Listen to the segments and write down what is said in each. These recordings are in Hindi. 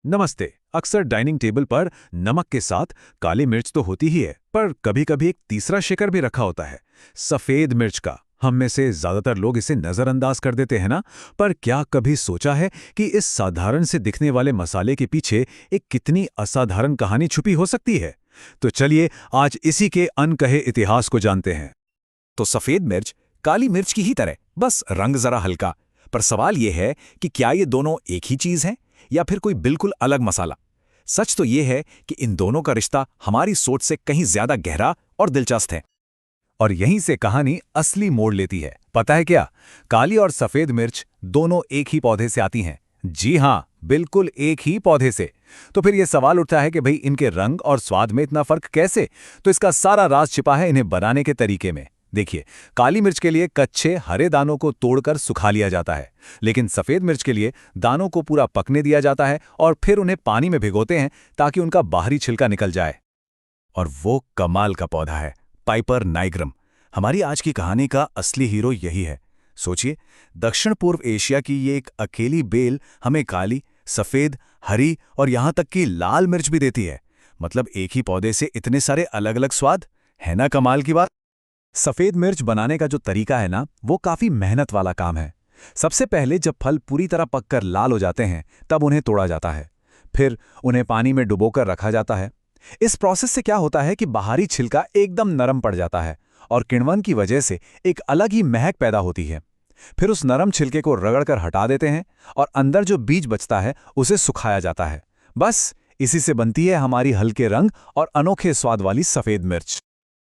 नमस्ते। अक्सर डाइनिंग टेबल पर नमक के साथ काली मिर्च तो होती ही है, पर कभी-कभी एक तीसरा शिकर भी रखा होता है, सफेद मिर्च का। हम में से ज्यादातर लोग इसे नजरअंदाज कर देते हैं ना। पर क्या कभी सोचा है कि इस साधारण से दिखने वाले मसाले के पीछे एक कितनी असाधारण कहानी छुपी हो सकती है? तो चलिए आज इसी के अनकहे इतिहास को जानते हैं। तो सफेद मिर्च काली मिर्च की ही तरह, बस रंग जरा हल्का। पर सवाल यह है कि क्या ये दोनों एक ही चीज हैं या फिर कोई बिल्कुल अलग मसाला। सच तो यह है कि इन दोनों का रिश्ता हमारी सोच से कहीं ज्यादा गहरा और दिलचस्प है। और यहीं से कहानी असली मोड़ लेती है। पता है क्या? काली और सफेद मिर्च दोनों एक ही पौधे से आती हैं। जी हाँ, बिल्कुल एक ही पौधे से। तो फिर ये सवाल उठता है कि भाई इनके रंग और स्वाद में इतना फर्क कैसे? तो इसका सारा राज छिपा है इन्हें बनाने के तरीके में। देखिए, काली मिर्च के लिए कच्चे हरे दानों को तोड़कर सुखा लिया जाता है, लेकिन सफेद मिर्च के लिए दानों को पूरा पकने दिया जाता है और फिर उन्हें पानी में भिगोते हैं ताकि उनका बाहरी छिलका निकल जाए। और वो कमाल का पौधा है, पाइपर नाइग्रम। हमारी आज की कहानी का असली हीरो यही है। सोचिए, दक्षिण पूर्व एशिया की ये एक अकेली बेल हमें काली, सफेद, हरी और यहां तक कि लाल मिर्च भी देती है। मतलब एक ही पौधे से इतने सारे अलग अलग स्वाद। है ना कमाल की बात? सफेद मिर्च बनाने का जो तरीका है ना, वो काफी मेहनत वाला काम है। सबसे पहले जब फल पूरी तरह पककर लाल हो जाते हैं, तब उन्हें तोड़ा जाता है। फिर उन्हें पानी में डुबोकर रखा जाता है। इस प्रोसेस से क्या होता है कि बाहरी छिलका एकदम नरम पड़ जाता है और किण्वन की वजह से एक अलग ही महक पैदा होती है। फिर उस नरम छिलके को रगड़कर हटा देते हैं और अंदर जो बीज बचता है उसे सुखाया जाता है। बस इसी से बनती है हमारी हल्के रंग और अनोखे स्वाद वाली सफेद मिर्च।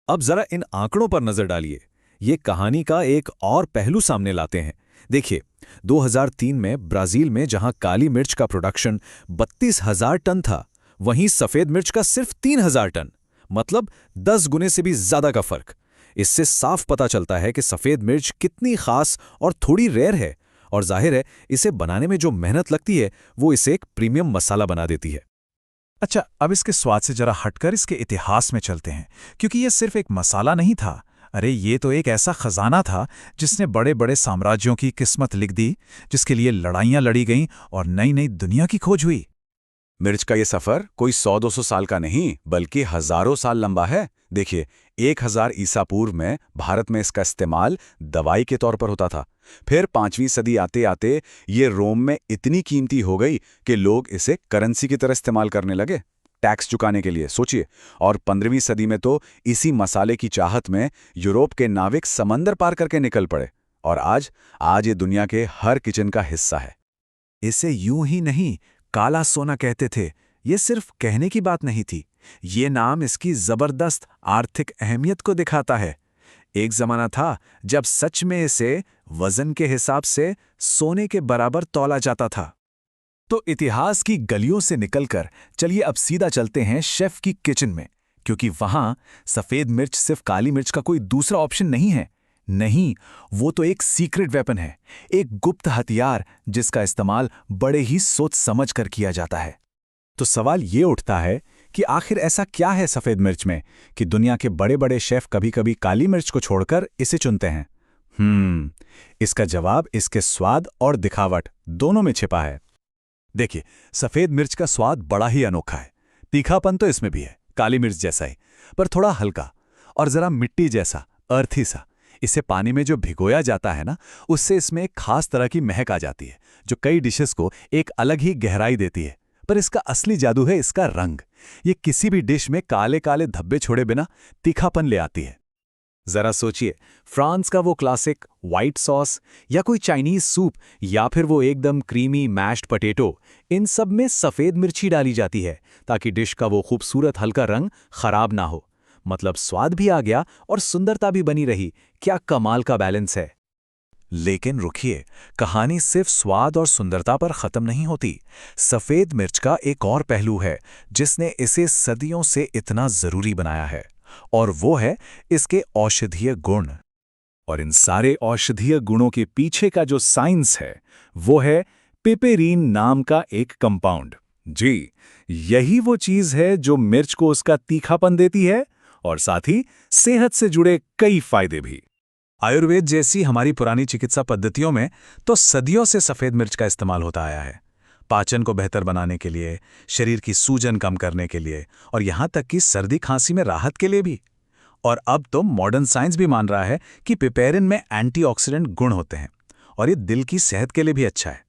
अब जरा इन आंकड़ों पर नजर डालिए। ये कहानी का एक और पहलू सामने लाते हैं। देखिए, 2003 में ब्राजील में जहां काली मिर्च का प्रोडक्शन 32,000 टन था, वहीं सफेद मिर्च का सिर्फ 3,000 टन। मतलब 10 गुने से भी ज्यादा का फर्क। इससे साफ पता चलता है कि सफेद मिर्च कितनी खास और थोड़ी रेयर है। और जाहिर है, इसे बनाने में जो मेहनत लगती है वो इसे एक प्रीमियम मसाला बना देती है। अच्छा, अब इसके स्वाद से जरा हटकर इसके इतिहास में चलते हैं, क्योंकि ये सिर्फ एक मसाला नहीं था। अरे ये तो एक ऐसा खजाना था जिसने बड़े बड़े साम्राज्यों की किस्मत लिख दी, जिसके लिए लड़ाइयां लड़ी गईं और नई नई दुनिया की खोज हुई। मिर्च का ये सफर कोई 100-200 साल का नहीं, बल्कि हजारों साल लंबा है। देखिए, 1000 ईसा पूर्व में भारत में इसका इस्तेमाल दवाई के तौर पर होता था। फिर 5वीं सदी आते आते ये रोम में इतनी कीमती हो गई कि लोग इसे करेंसी की तरह इस्तेमाल करने लगे, टैक्स चुकाने के लिए, सोचिए। और 15वीं सदी में तो इसी मसाले की चाहत में यूरोप के नाविक समंदर पार करके निकल पड़े। और आज आज ये दुनिया के हर किचन का हिस्सा है। इसे यूं ही नहीं काला सोना कहते थे। ये सिर्फ कहने की बात नहीं थी, ये नाम इसकी जबरदस्त आर्थिक अहमियत को दिखाता है। एक जमाना था जब सच में इसे वजन के हिसाब से सोने के बराबर तौला जाता था। तो इतिहास की गलियों से निकलकर चलिए अब सीधा चलते हैं शेफ की किचन में, क्योंकि वहां सफेद मिर्च सिर्फ काली मिर्च का कोई दूसरा ऑप्शन नहीं है। नहीं, वो तो एक सीक्रेट वेपन है, एक गुप्त हथियार जिसका इस्तेमाल बड़े ही सोच समझ कर किया जाता है। तो सवाल ये उठता है कि आखिर ऐसा क्या है सफेद मिर्च में कि दुनिया के बड़े बड़े शेफ कभी कभी काली मिर्च को छोड़कर इसे चुनते हैं? इसका जवाब इसके स्वाद और दिखावट दोनों में छिपा है। देखिए, सफेद मिर्च का स्वाद बड़ा ही अनोखा है। तीखापन तो इसमें भी है, काली मिर्च जैसा ही, पर थोड़ा हल्का और जरा मिट्टी जैसा, अर्थी सा। इसे पानी में जो भिगोया जाता है ना, उससे इसमें एक खास तरह की महक आ जाती है, जो कई डिशेस को एक अलग ही गहराई देती है। पर इसका असली जादू है इसका रंग। ये किसी भी डिश में काले काले धब्बे छोड़े बिना तीखापन ले आती है। जरा सोचिए, फ्रांस का वो क्लासिक व्हाइट सॉस या कोई चाइनीज सूप या फिर वो एकदम क्रीमी मैश्ड पोटैटो, इन सब में सफेद मिर्ची डाली जाती है ताकि डिश का वो खूबसूरत हल्का रंग खराब ना हो। मतलब स्वाद भी आ गया और सुंदरता भी बनी रही। क्या कमाल का बैलेंस है। लेकिन रुकिए, कहानी सिर्फ स्वाद और सुंदरता पर खत्म नहीं होती। सफेद मिर्च का एक और पहलू है जिसने इसे सदियों से इतना जरूरी बनाया है, और वो है इसके औषधीय गुण। और इन सारे औषधीय गुणों के पीछे का जो साइंस है वो है पिपेरीन नाम का एक कंपाउंड। जी, यही वो चीज है जो मिर्च को उसका तीखापन देती है और साथ ही सेहत से जुड़े कई फायदे भी। आयुर्वेद जैसी हमारी पुरानी चिकित्सा पद्धतियों में तो सदियों से सफेद मिर्च का इस्तेमाल होता आया है। पाचन को बेहतर बनाने के लिए, शरीर की सूजन कम करने के लिए और यहाँ तक कि सर्दी खांसी में राहत के लिए भी। और अब तो मॉडर्न साइंस भी मान रहा है कि पिपेरिन में एंटीऑक्सीडेंट गुण होते हैं और ये दिल की सेहत के लिए भी अच्छा है।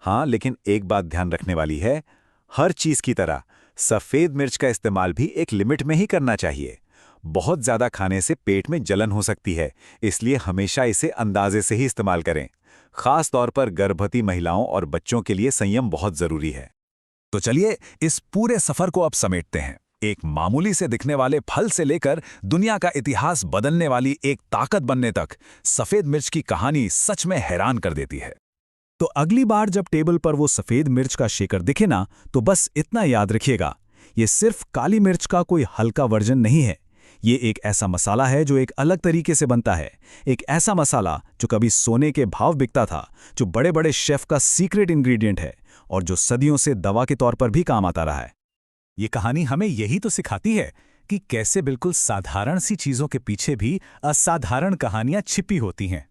हाँ, लेकिन एक बात ध्यान रखने वाली है, हर चीज की तरह सफेद मिर्च का इस्तेमाल भी एक लिमिट में ही करना चाहिए। बहुत ज्यादा खाने से पेट में जलन हो सकती है, इसलिए हमेशा इसे अंदाजे से ही इस्तेमाल करें। खास तौर पर गर्भवती महिलाओं और बच्चों के लिए संयम बहुत जरूरी है। तो चलिए इस पूरे सफर को अब समेटते हैं। एक मामूली से दिखने वाले फल से लेकर दुनिया का इतिहास बदलने वाली एक ताकत बनने तक सफेद मिर्च की कहानी सच में हैरान कर देती है। तो अगली बार जब टेबल पर वो सफेद मिर्च का शेकर दिखे ना, तो बस इतना याद रखिएगा, ये सिर्फ काली मिर्च का कोई हल्का वर्जन नहीं है। ये एक ऐसा मसाला है जो एक अलग तरीके से बनता है। एक ऐसा मसाला जो कभी सोने के भाव बिकता था, जो बड़े बड़े शेफ का सीक्रेट इंग्रेडिएंट है और जो सदियों से दवा के तौर पर भी काम आता रहा है। ये कहानी हमें यही तो सिखाती है कि कैसे बिल्कुल साधारण सी चीजों के पीछे भी असाधारण कहानियां छिपी होती हैं।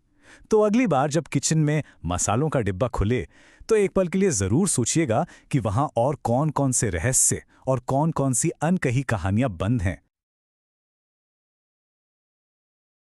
तो अगली बार जब किचन में मसालों का डिब्बा खुले, तो एक पल के लिए जरूर सोचिएगा कि वहां और कौन कौन से रहस्य और कौन कौन सी अनकही कहानियां बंद हैं।